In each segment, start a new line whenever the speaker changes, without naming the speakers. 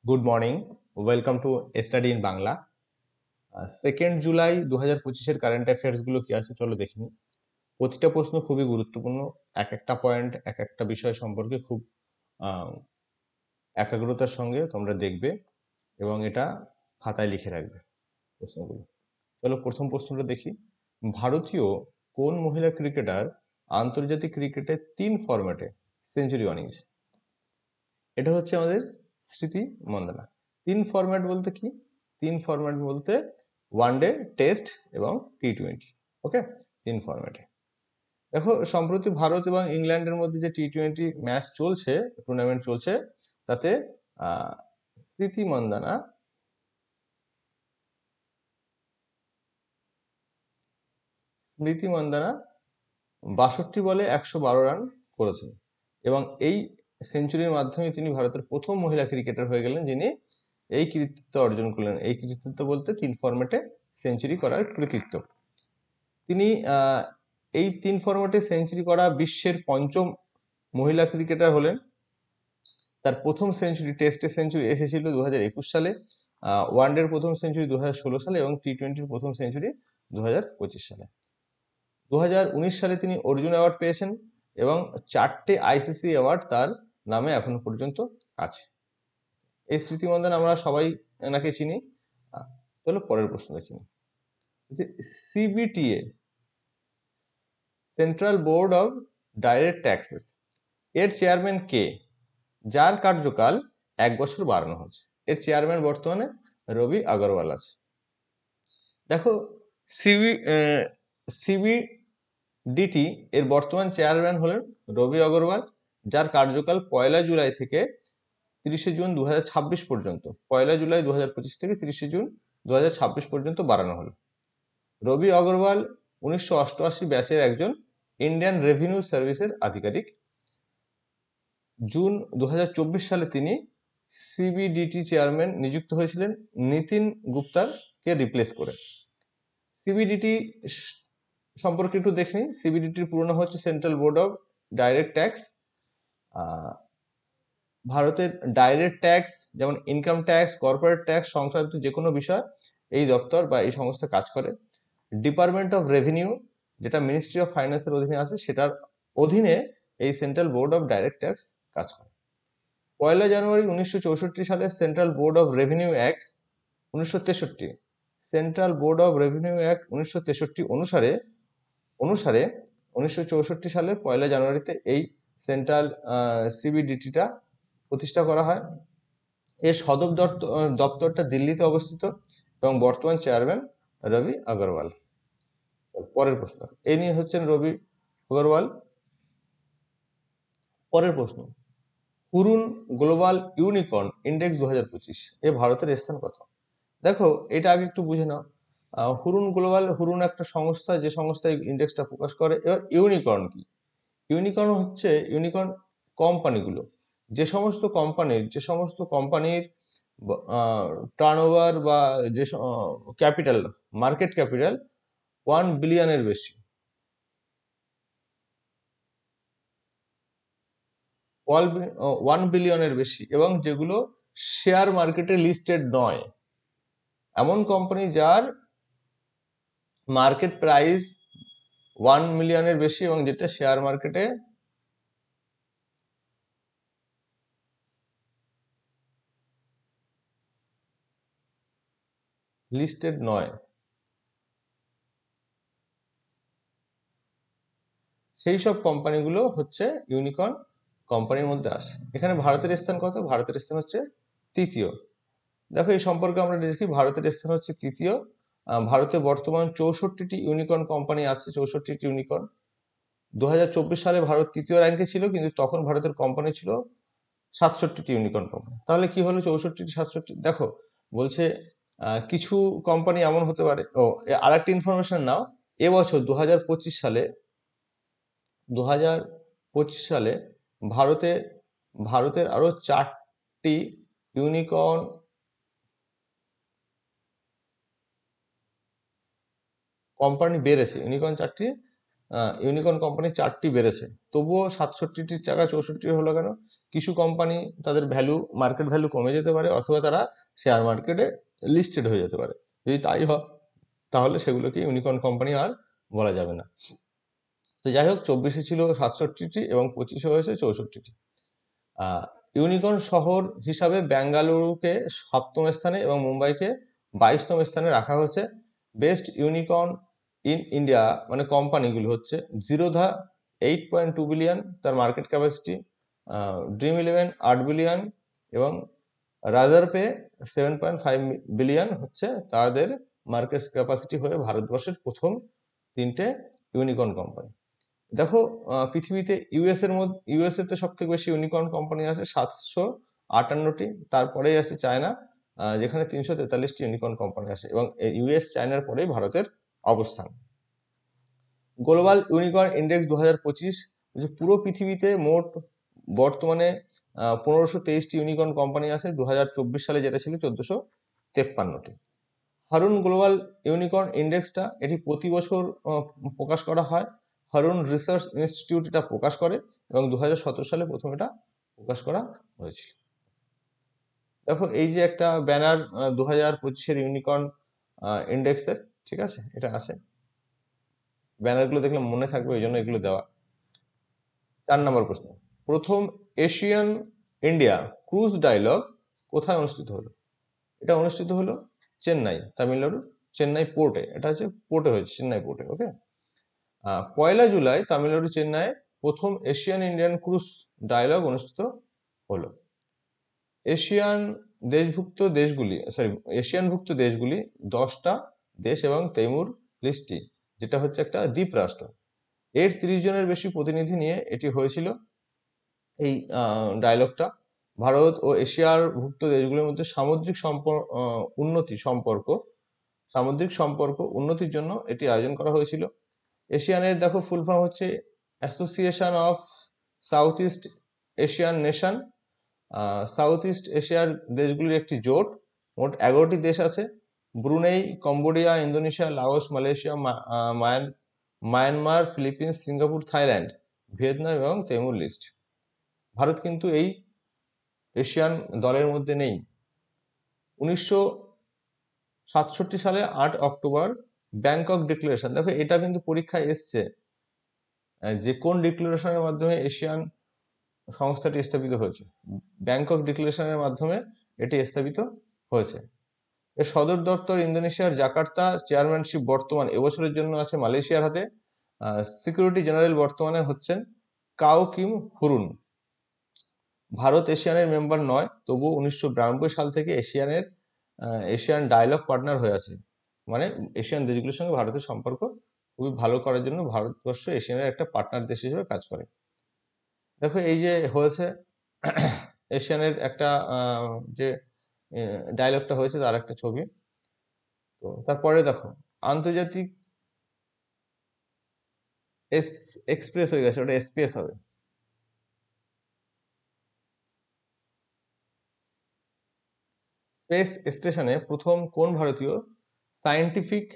Good morning, welcome to study in Bangla. 2 July 2025-এর current affairs গুলো কি আছে চলো দেখি। প্রতিটা প্রশ্ন খুবই গুরুত্বপূর্ণ, এক একটা পয়েন্ট এক একটা বিষয় সম্পর্কে খুব আহ, একাগ্রতার সঙ্গে তোমরা দেখবে এবং এটা খাতায় লিখে রাখবে প্রশ্নগুলো। চলো প্রথম প্রশ্নটা দেখি। ভারতীয় কোন মহিলা ক্রিকেটার আন্তর্জাতিক ক্রিকেটে 3 ফরম্যাটে সেঞ্চুরি বানিয়েছে? এটা হচ্ছে আমাদের স্মৃতি মন্দানা। 3 ফরম্যাট বলতে কি? 3 ফরম্যাট বলতে ওয়ানডে, টেস্ট এবং টি20। ওকে, 3 ফরম্যাটে। দেখো, সম্প্রতি ভারত এবং ইংল্যান্ডের মধ্যে যে টি20 ম্যাচ চলছে, টুর্নামেন্ট চলছে, তাতে আহ, স্মৃতি মন্দানা স্মৃতি মন্দানা 62 বলে 112 রান করেছেন এবং এই সেঞ্চুরির মাধ্যমে তিনি ভারতের প্রথম মহিলা ক্রিকেটার হয়ে গেলেন যিনি এই কৃতিত্ব অর্জন করলেন। এই কৃতিত্ব বলতে 3 ফরম্যাটে সেঞ্চুরি করার কৃতিত্ব। তিনি এই 3 ফরম্যাটে সেঞ্চুরি করা বিশ্বের পঞ্চম মহিলা ক্রিকেটার হলেন। তার প্রথম সেঞ্চুরি, টেস্টে সেঞ্চুরি এসেছিল 2021 সালে, ওয়ানডের প্রথম সেঞ্চুরি 2016 সালে এবং টি20-র প্রথম সেঞ্চুরি 2025 সালে। 2019 সালে তিনি অর্জুন অ্যাওয়ার্ড পেয়েছেন এবং 4টে আইসিসি অ্যাওয়ার্ড তার নামে এখনো পর্যন্ত আছে। এই স্মৃতিমন্দান আমরা সবাই এনাকে চিনি। চলো পরের প্রশ্ন দেখি। CBTA, central board of direct taxes, এর চেয়ারম্যান কে, যার কার্যকাল 1 বছর বাড়ানো হয়েছে? এর চেয়ারম্যান বর্তমানে রবি আগরওয়াল আছে। দেখো, সিবিডিটি এর বর্তমান চেয়ারম্যান হলেন রবি আগরওয়াল, যার কার্যকাল 1 জুলাই থেকে 30 জুন 2026 পর্যন্ত, 1 জুলাই 2025 থেকে 30 জুন 2026 পর্যন্ত বাড়ানো হলো। রবি আগরওয়াল 1988 ব্যাচের একজন ইন্ডিয়ান রেভিনিউ সার্ভিসের আধিকারিক। জুন 2024 সালে তিনি সিবিডিটি চেয়ারম্যান নিযুক্ত হয়েছিলেন নিতিন গুপ্তাকে রিপ্লেস করে। সিবিডিটি সম্পর্কে একটু দেখে নিই। সিবিডিটির পুরো নাম হচ্ছে central board of direct tax. ভারতের ডাইরেক্ট ট্যাক্স যেমন ইনকাম ট্যাক্স, কর্পোরেট ট্যাক্স সংক্রান্ত যে কোনো বিষয় এই দপ্তর বা এই সংস্থা কাজ করে। ডিপার্টমেন্ট অফ রেভিনিউ, যেটা মিনিস্ট্রি অফ ফাইন্যান্সের অধীনে আছে, সেটার অধীনে এই central board of direct tax কাজ করে। 1 জানুয়ারি 1964 সালে central board of revenue act 1963, central board of revenue act 1963 অনুসারে 1964 সালে 1 জানুয়ারিতে এই সেন্ট্রাল সিবিডিটিটা প্রতিষ্ঠা করা হয়। এর সদর দপ্তরটা দিল্লিতে অবস্থিত এবং বর্তমান চেয়ারম্যান রবি আগরওয়াল। পরের প্রশ্ন, এই নিয়ে হচ্ছেন রবি আগরওয়াল। পরের প্রশ্ন, হুরুন গ্লোবাল ইউনিকর্ন ইন্ডেক্স 2025, এ ভারতের স্থান কত? দেখো, এটা আগে একটু বুঝে নাও। হুরুন একটা সংস্থা, যে সংস্থা এই ইন্ডেক্সটা প্রকাশ করে। এবার ইউনিকর্ন কি? ইউনিকর্ন হচ্ছে ইউনিকর্ন কোম্পানিগুলো, যে সমস্ত কোম্পানির টার্নওভার বা যে ক্যাপিটাল, মার্কেট ক্যাপিটাল 1 বিলিয়নের বেশি, 1 বিলিয়নের বেশি এবং যেগুলো শেয়ার মার্কেটে লিস্টেড নয়, এমন কোম্পানি যার মার্কেট প্রাইস 1 মিলিয়নের বেশি এবং যেটা শেয়ার মার্কেটে লিস্টেড নয়, সেই সব কোম্পানিগুলো হচ্ছে ইউনিকর্ন কোম্পানির মধ্যে আসে। এখানে ভারতের স্থান কত? ভারতের স্থান হচ্ছে তৃতীয়। দেখো, এই সম্পর্কে আমরা দেখি, ভারতের স্থান হচ্ছে তৃতীয়। ভারতে বর্তমান 64টি ইউনিকর্ন কোম্পানি আছে, 64টি ইউনিকর্ন। 2024 সালে ভারত তৃতীয় র্যাঙ্কে ছিল, কিন্তু তখন ভারতের কোম্পানি ছিল 67টি ইউনিকর্ন কোম্পানি। তাহলে কি হলো 64টি 67? দেখো, বলছে কিছু কোম্পানি এমন হতে পারে। আর একটা ইনফরমেশন নাও, এবছর 2025 সালে ভারতের আরো 4টি ইউনিকর্ন কোম্পানি বেড়েছে। ইউনিকর্ন কোম্পানি 4টি বেড়েছে, তবুও 67টির জায়গায় 64 হলো কেন? কিছু কোম্পানি তাদের ভ্যালু, মার্কেট ভ্যালু কমে যেতে পারে, অথবা তারা শেয়ার মার্কেটে লিস্টেড হয়ে যেতে পারে। যদি তাই হয় তাহলে সেগুলোকে ইউনিকর্ন কোম্পানি আর বলা যাবে না। তো যাই হোক, 24-এ ছিল 67টি এবং 25-এ হয়েছে 64টি। ইউনিকর্ন শহর হিসাবে বেঙ্গালুরুকে 7ম স্থানে এবং মুম্বাইকে 22তম স্থানে রাখা হয়েছে। বেস্ট ইউনিকর্ন ইন ইন্ডিয়া মানে কোম্পানিগুলো হচ্ছে জিরোধা 8.2 বিলিয়ন তার market capacity, dream eleven 8 billion এবং রাজারপে 7.5 বিলিয়ন হচ্ছে তাদের মার্কেট ক্যাপাসিটি হয়ে ভারতবর্ষের প্রথম 3টে ইউনিকর্ন কোম্পানি। দেখো, পৃথিবীতে ইউএসএ তে সব থেকে বেশি ইউনিকর্ন কোম্পানি আছে 758টি, তারপরেই আছে চায়না যেখানে 343টি ইউনিকর্ন কোম্পানি আছে, এবং ইউএস চায়নার পরেই ভারতের অবস্থান। গ্লোবাল ইউনিকর্ন ইন্ডেক্স 2025 পুরো পৃথিবীতে মোট বর্তমানে 1523টি ইউনিকর্ন কোম্পানি আছে, 2024 সালে যেটা ছিল 1453টি। হারুন গ্লোবাল ইউনিকর্ন ইন্ডেক্সটা এটি প্রতি বছর প্রকাশ করা হয়। হারুন রিসার্চ ইনস্টিটিউট এটা প্রকাশ করে এবং 2017 সালে প্রথম এটা প্রকাশ করা হয়েছিল। দেখো, এই যে একটা ব্যানার 2025-এর ইউনিকর্ন ইন্ডেক্সের, ঠিক আছে, এটা আছে। ব্যানারগুলো দেখলে মনে থাকবে, ওই জন্য এগুলো দেওয়া। 4 নম্বর প্রশ্ন, প্রথম এশিয়ান ইন্ডিয়া ক্রুজ ডায়লগ কোথায় অনুষ্ঠিত হলো? এটা অনুষ্ঠিত হলো চেন্নাই, তামিলনাড়ু চেন্নাই পোর্টে। এটা হচ্ছে পোর্টে হয়েছে, চেন্নাই পোর্টে। ওকে, 1 জুলাই তামিলনাড়ু চেন্নাইয়ে প্রথম এশিয়ান ইন্ডিয়ান ক্রুজ ডায়লগ অনুষ্ঠিত হলো। এশিয়ানভুক্ত দেশগুলি 10টা দেশ এবং তৈমুর লিস্টি, যেটা হচ্ছে একটা দ্বীপ রাষ্ট্র, এর 30 জনের বেশি প্রতিনিধি নিয়ে এটি হয়েছিল। এই ডায়লগটা ভারত ও এশিয়ার ভুক্ত দেশগুলোর মধ্যে সামুদ্রিক সম্পর্ক উন্নতির জন্য এটি আয়োজন করা হয়েছিল। এশিয়ানের দেখো ফুল ফর্ম হচ্ছে association of south east Asian nation. South east এশিয়ার দেশগুলির একটি জোট। মোট 11টি দেশ আছে: Brunei, Cambodia, Indonesia, Laos, Malaysia, Myanmar, Philippines, Singapore, Thailand, Vietnam এবং তৈমুর লিস্ট। ভারত কিন্তু এই এশিয়ান দলের মধ্যে নেই। 1967 সালে 8 অক্টোবর ব্যাংকক ডিক্লারেশন, দেখো এটা কিন্তু পরীক্ষায় এসছে যে কোন ডিক্লারেশনের মাধ্যমে এশিয়ান সংস্থাটি স্থাপিত হয়েছে। ব্যাংকক ডিক্লারেশনের মাধ্যমে এটি স্থাপিত হয়েছে। এর সদর দপ্তর ইন্দোনেশিয়ার জাকার্তা, চেয়ারম্যানশিপ বর্তমান এবছরের জন্য আছে মালয়েশিয়ার হাতে। সিকিউরিটি জেনারেল বর্তমানে হচ্ছেন কাও কিম হুরুন। ভারত এশিয়ানের মেম্বার নয়, তবুও 1992 সাল থেকে এশিয়ান ডায়ালগ পার্টনার হয়ে আছে। মানে এশিয়ান দেশগুলোর সঙ্গে ভারতের সম্পর্ক খুবই ভালো করার জন্য ভারতবর্ষ এশিয়ানের একটা পার্টনার দেশ হিসেবে কাজ করে। দেখো, এই যে হয়েছে এশিয়ানের একটা যে ডায়লগটা হয়েছে তার একটা ছবি। তো তারপরে দেখো, আন্তর্জাতিক এক্সপ্রেস হয়ে গেছে, ওটা এসপিএস হবে। স্পেস স্টেশনে প্রথম কোন ভারতীয় সায়েন্টিফিক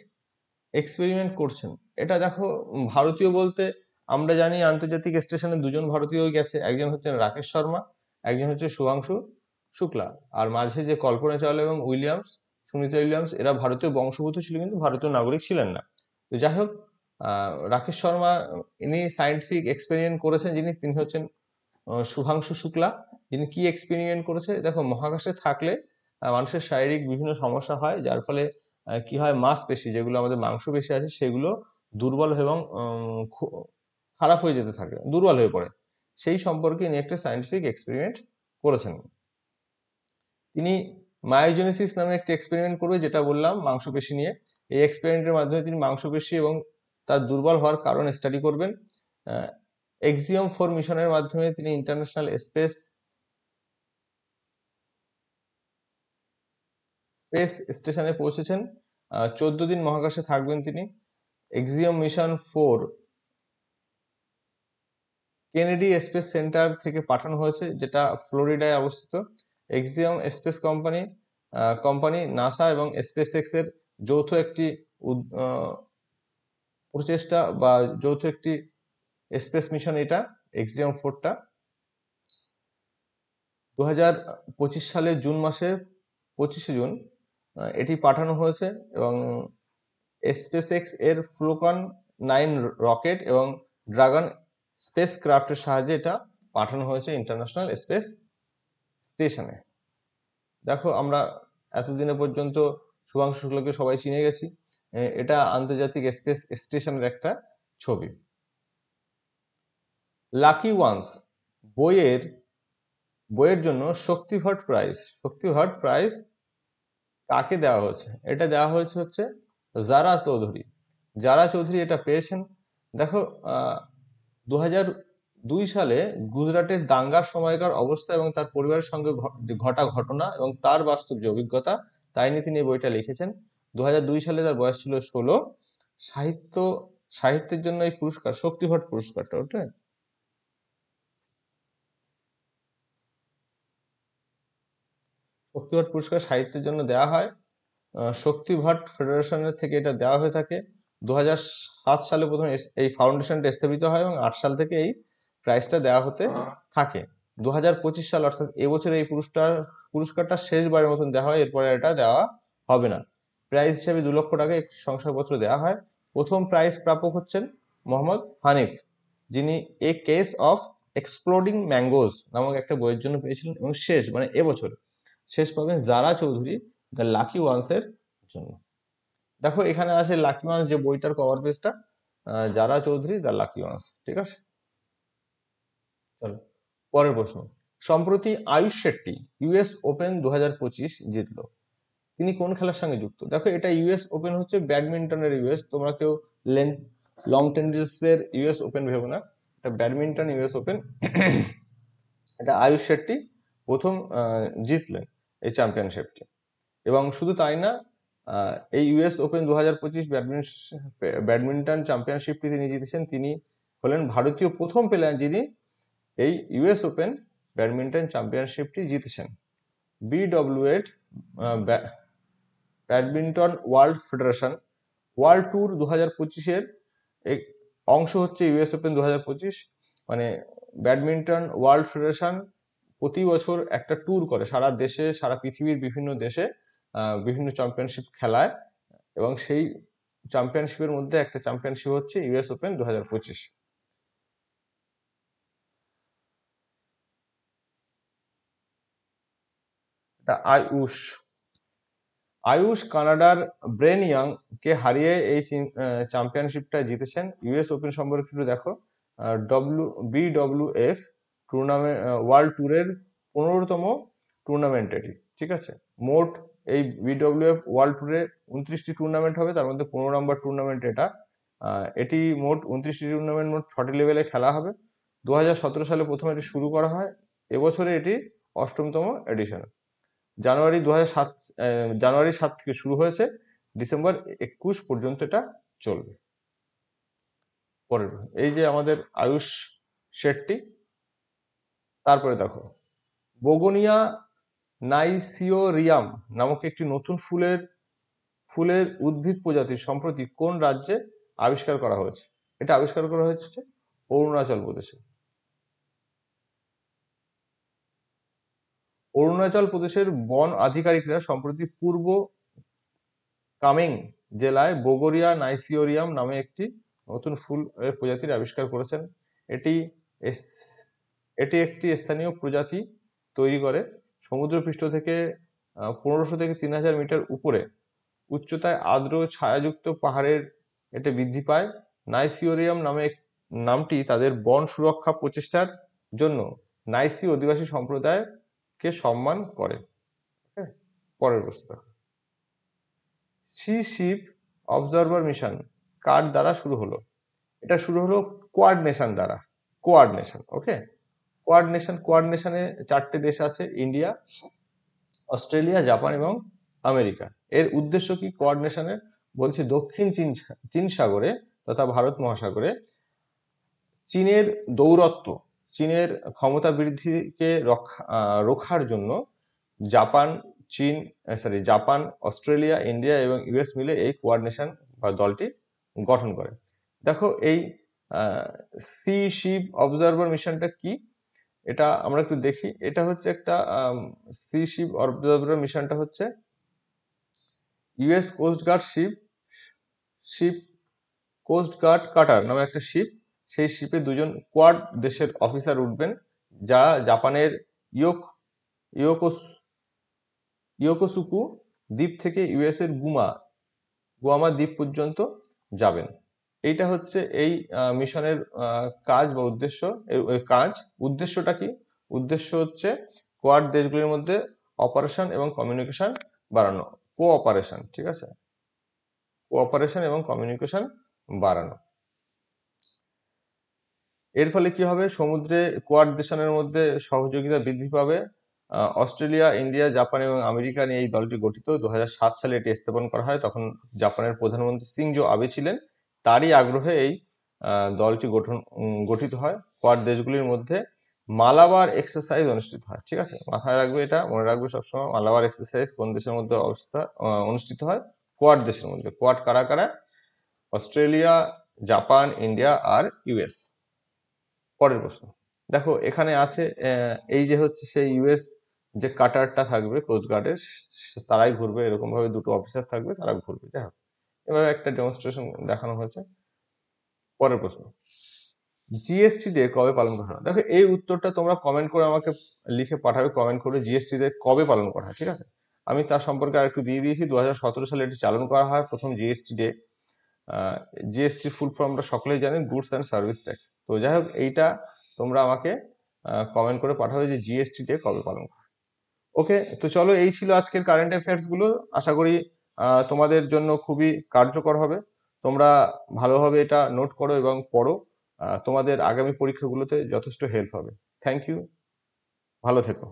এক্সপেরিমেন্ট করছেন? এটা দেখো, ভারতীয় বলতে আমরা জানি আন্তর্জাতিক স্টেশনে 2জন ভারতীয় গেছে, একজন হচ্ছেন রাকেশ শর্মা, একজন হচ্ছে শুভাংশু শুক্লা। আর মাঝে যে কল্পনা চাওলা এবং সুনিতা উইলিয়ামস, এরা ভারতীয় বংশোদ্ভূত ছিল কিন্তু ভারতীয় নাগরিক ছিলেন না। তো যাই হোক, রাকেশ শর্মা ইনি সায়েন্টিফিক এক্সপেরিমেন্ট করেছেন, তিনি হচ্ছেন শুভাংশু শুক্লা। যিনি কি এক্সপেরিমেন্ট করেছে? দেখো, মহাকাশে থাকলে মানুষের শারীরিক বিভিন্ন সমস্যা হয়, যার ফলে কি হয়, মাংসপেশি, যেগুলো আমাদের মাংসপেশি আছে, সেগুলো দুর্বল এবং খারাপ হয়ে যেতে থাকে, দুর্বল হয়ে পড়ে। সেই সম্পর্কে ইনি একটা সায়েন্টিফিক এক্সপেরিমেন্ট করেছেন। তিনি মায়োজেনেসিস নামে একটা এক্সপেরিমেন্ট করবে, যেটা বললাম মাংসপেশি নিয়ে। এই এক্সপেরিমেন্টের মাধ্যমে তিনি মাংসপেশি এবং তার দুর্বল হওয়ার কারণ স্টাডি করবেন। এক্সিওম 4 মিশনের মাধ্যমে তিনি ইন্টারন্যাশনাল স্পেস স্টেশনে পৌঁছেছেন। 14 দিন মহাকাশে থাকবেন তিনি। এক্সিওম মিশন 4 কেনেডি স্পেস সেন্টার থেকে পাঠানো হয়েছে, যেটা ফ্লোরিডায় অবস্থিত। এক্সিওম স্পেস কোম্পানি নাসা এবং স্পেসএক্স এর যৌথ একটি প্রচেষ্টা বা যৌথ একটি স্পেস মিশন এটা এক্সিওম 4টা। 2025 সালের জুন মাসে 25শে জুন এটি পাঠানো হয়েছে এবং SpaceX এর ফ্লোকন 9 রকেট এবং ড্রাগন স্পেস ক্রাফটের সাহায্যে এটা পাঠানো হয়েছে ইন্টারন্যাশনাল স্পেস স্টেশনে। দেখো আমরা এতদিনে পর্যন্ত শুভাংশু শুক্লাকে সবাই চিনে গেছি। এটা আন্তর্জাতিক স্পেস স্টেশনের একটা ছবি। লাকি ওয়ান্স বইয়ের জন্য শক্তিভট প্রাইজ কাকে দেওয়া হয়েছে? এটা দেওয়া হয়েছে হচ্ছে জারা চৌধুরী এটা পেয়েছেন। দেখো 2002 সালে গুজরাটের দাঙ্গার সময়কার অবস্থা এবং তার পরিবারের সঙ্গে ঘটা ঘটনা এবং তার বাস্তব যে অভিজ্ঞতা তাই নিয়ে তিনি এই বইটা লিখেছেন। 2002 সালে তার বয়স ছিল 16। সাহিত্যের জন্য এই পুরস্কার শক্তিভট পুরস্কারটা ওটা শক্তিভট পুরস্কার সাহিত্যের জন্য দেওয়া হয়। শক্তিভট ফেডারেশনের থেকে এটা দেওয়া হয়ে থাকে। 2007 সালে প্রথমে এই ফাউন্ডেশনটা স্থাপিত হয় এবং 8 সাল থেকে এই প্রাইজটা দেওয়া হতে থাকে। 2025 সাল অর্থাৎ এবছর এই পুরস্কারটা শেষবারের মতন দেওয়া হয়, এরপরে এটা দেওয়া হবে না। প্রাইজ হিসেবে 2 লক্ষ টাকা শংসাপত্র দেওয়া হয়। প্রথম প্রাইজ প্রাপক হচ্ছেন মোহাম্মদ হানিফ, যিনি এ কেস অফ এক্সপ্লোডিং ম্যাঙ্গোজ নামক একটা বইয়ের জন্য পেয়েছিলেন এবং এবছর শেষ পাবেন জারা চৌধুরী দ্য লাকি ওয়ান্স এর জন্য। দেখো এখানে আছে লাকি ওয়ান্স যে বইটার কভার পেজটা, জারা চৌধুরী দ্য লাকি ওয়ান্স। ঠিক আছে, চলো পরের প্রশ্ন। সম্প্রতি আয়ুষ শেট্টি ইউএস ওপেন 2025 জিতলো, তিনি কোন খেলার সঙ্গে যুক্ত? দেখো এটা ইউএস ওপেন হচ্ছে ব্যাডমিন্টনের ইউএস, তোমরা কেউ লং টেনিসের ইউএস ওপেন ভেবো না, এটা ব্যাডমিন্টন ইউএস ওপেন। এটা আয়ুষ শেট্টি প্রথম জিতলেন এই চ্যাম্পিয়নশিপটি। এবং শুধু তাই না, এই ইউএস ওপেন 2025 ব্যাডমিন্টন চ্যাম্পিয়নশিপটি তিনি জিতেছেন। তিনি হলেন ভারতীয় প্রথম প্লেয়ার যিনি এই ইউএস ওপেন ব্যাডমিন্টন চ্যাম্পিয়নশিপটি জিতেছেন। BWF badminton world federation world tour 2025-এর অংশ হচ্ছে ইউএস ওপেন 2025। মানে ব্যাডমিন্টন ওয়ার্ল্ড ফেডারেশন প্রতি বছর একটা ট্যুর করে সারা দেশে, সারা পৃথিবীর বিভিন্ন দেশে বিভিন্ন চ্যাম্পিয়নশিপ খেলায়, এবং সেই চ্যাম্পিয়নশিপের মধ্যে একটা চ্যাম্পিয়নশিপ হচ্ছে ইউএস ওপেন 2025। এটা আয়ুষ কানাডার ব্রেন ইয়াং কে হারিয়ে এই চ্যাম্পিয়নশিপটা জিতেছেন। ইউএস ওপেন সম্পর্কে একটু দেখো। BWF টুর্নামেন্ট ওয়ার্ল্ড ট্যুরের 15তম টুর্নামেন্ট এটি। ঠিক আছে, মোট এই BWF ওয়ার্ল্ড ট্যুরে 29টি টুর্নামেন্ট হবে, তার মধ্যে 15 নম্বর টুর্নামেন্ট এটা। এটি মোট 29টি টুর্নামেন্ট, মোট 6টি লেভেলে খেলা হবে। 2017 সালে প্রথম এটি শুরু করা হয়, এবছরে এটি 8তম এডিশন। জানুয়ারি 7 থেকে শুরু হয়েছে, ডিসেম্বর 21 পর্যন্ত এটা চলবে। পরের এই যে আমাদের আয়ুষ শেট্টি। তারপরে দেখো বোগোনিয়া নাইসিওরিয়াম নামক একটি নতুন ফুলের উদ্ভিদ প্রজাতি সম্প্রতি কোন রাজ্যে আবিষ্কার করা হয়েছে? এটা আবিষ্কার করা হয়েছে অরুণাচল প্রদেশে। অরুণাচল প্রদেশের বন আধিকারিকরা সম্প্রতি পূর্ব কামেং জেলায় বোগোরিয়া নাইসিওরিয়াম নামে একটি নতুন ফুলের প্রজাতির আবিষ্কার করেছেন। এটি একটি স্থানীয় প্রজাতি তৈরি করে সমুদ্রপৃষ্ঠ থেকে 1500 থেকে 3000 মিটার উপরে উচ্চতায় আর্দ্র ছায়াযুক্ত পাহাড়ের এটি বৃদ্ধি পায়। নাইসিওরিয়াম নামটি তাদের বন সুরক্ষা প্রচেষ্টার জন্য নাইসি অধিবাসী সম্প্রদায়কে সম্মান করে। পরের প্রশ্ন, সি শিপ অবজারভার মিশন কার দ্বারা শুরু হলো? এটা শুরু হলো কোয়ার্ডিনেশন দ্বারা। ওকে, কোয়ার্ডিনেশনে 4টে দেশ আছে, ইন্ডিয়া, অস্ট্রেলিয়া, জাপান এবং আমেরিকা। এর উদ্দেশ্য কি কোয়ার্ডিনেশনের? বলছে দক্ষিণ চীন সাগরে তথা ভারত মহাসাগরে চীনের দৌরত্ব, চীনের ক্ষমতা বৃদ্ধিকে রক্ষার জন্য জাপান, অস্ট্রেলিয়া, ইন্ডিয়া এবং ইউএস মিলে এই কোয়ার্ডিনেশন বা দলটি গঠন করে। দেখো এই সি শিপ অবজারভার মিশনটা কি? এটা আমরা একটু দেখি। এটা হচ্ছে একটা সি শিপ অবজারভার মিশনটা হচ্ছে US coast guard ship coast guard cutter নামে একটা শিপ। সেই শিপে দুজন কোয়াড দেশের অফিসার উঠবেন, যা জাপানের ইয়োক ইয়োকোস ইয়োকোসুকু দ্বীপ থেকে ইউএস এর গুয়ামা দ্বীপ পর্যন্ত যাবেন। এইটা হচ্ছে এই মিশনের কাজ বা উদ্দেশ্য। উদ্দেশ্যটা কি? উদ্দেশ্য হচ্ছে কোয়াড দেশগুলির মধ্যে অপারেশন এবং কমিউনিকেশন বাড়ানো। কোঅপারেশন, ঠিক আছে, কোঅপারেশন এবং কমিউনিকেশন বাড়ানো। এর ফলে কি হবে? সমুদ্রে কোয়াড দেশের মধ্যে সহযোগিতা বৃদ্ধি পাবে। অস্ট্রেলিয়া, ইন্ডিয়া, জাপান এবং আমেরিকা নিয়ে এই দলটি গঠিত। 2007 সালে এটি স্থাপন করা হয়। তখন জাপানের প্রধানমন্ত্রী সিনজো আবে ছিলেন। তারই আগ্রহে এই দলটি গঠিত হয়। কোয়াড দেশগুলির মধ্যে মালাবার এক্সারসাইজ অনুষ্ঠিত হয়। ঠিক আছে, মাথায় রাখবে, এটা মনে রাখবে সবসময়। মালাবার এক্সারসাইজ কোন দেশের মধ্যে অনুষ্ঠিত হয়? কোয়াড দেশের মধ্যে। কোয়াড কারা কারা? অস্ট্রেলিয়া, জাপান, ইন্ডিয়া আর ইউএস। পরের প্রশ্ন দেখো, এখানে আছে এই যে হচ্ছে সেই ইউএস যে কাটারটা থাকবে কোস্ট গার্ডের, তারাই ঘুরবে। এরকম ভাবে দুটো অফিসার থাকবে, তারা ঘুরবে। যাই হোক, এভাবে একটা ডেমনস্ট্রেশন দেখানো হয়েছে। পরের প্রশ্ন, জিএসটি ডে কবে পালন করা হয়? দেখো, এই উত্তরটা তোমরা কমেন্ট করে আমাকে লিখে পাঠাবে। কমেন্ট করে জিএসটি ডে কবে পালন করা হয়, ঠিক আছে। আমি তার সম্পর্কে আর একটু দিয়ে দিয়েছি। 2017 সালে এটি চালন করা হয়, প্রথম জিএসটি ডে। জিএসটি ফুল ফর্মটা সকলেই জানেন, গুডস অ্যান্ড সার্ভিস ট্যাক্স। তো যাই হোক, এইটা তোমরা আমাকে কমেন্ট করে পাঠাবে যে জিএসটি ডে কবে পালন করা। ওকে, তো চলো, এই ছিল আজকের কারেন্ট অ্যাফেয়ার্স গুলো। আশা করি তোমাদের জন্য খুবই কার্যকর হবে। তোমরা ভালোভাবে এটা নোট করো এবং পড়ো। তোমাদের আগামী পরীক্ষাগুলোতে যথেষ্ট হেল্প হবে। থ্যাংক ইউ, ভালো থেকো।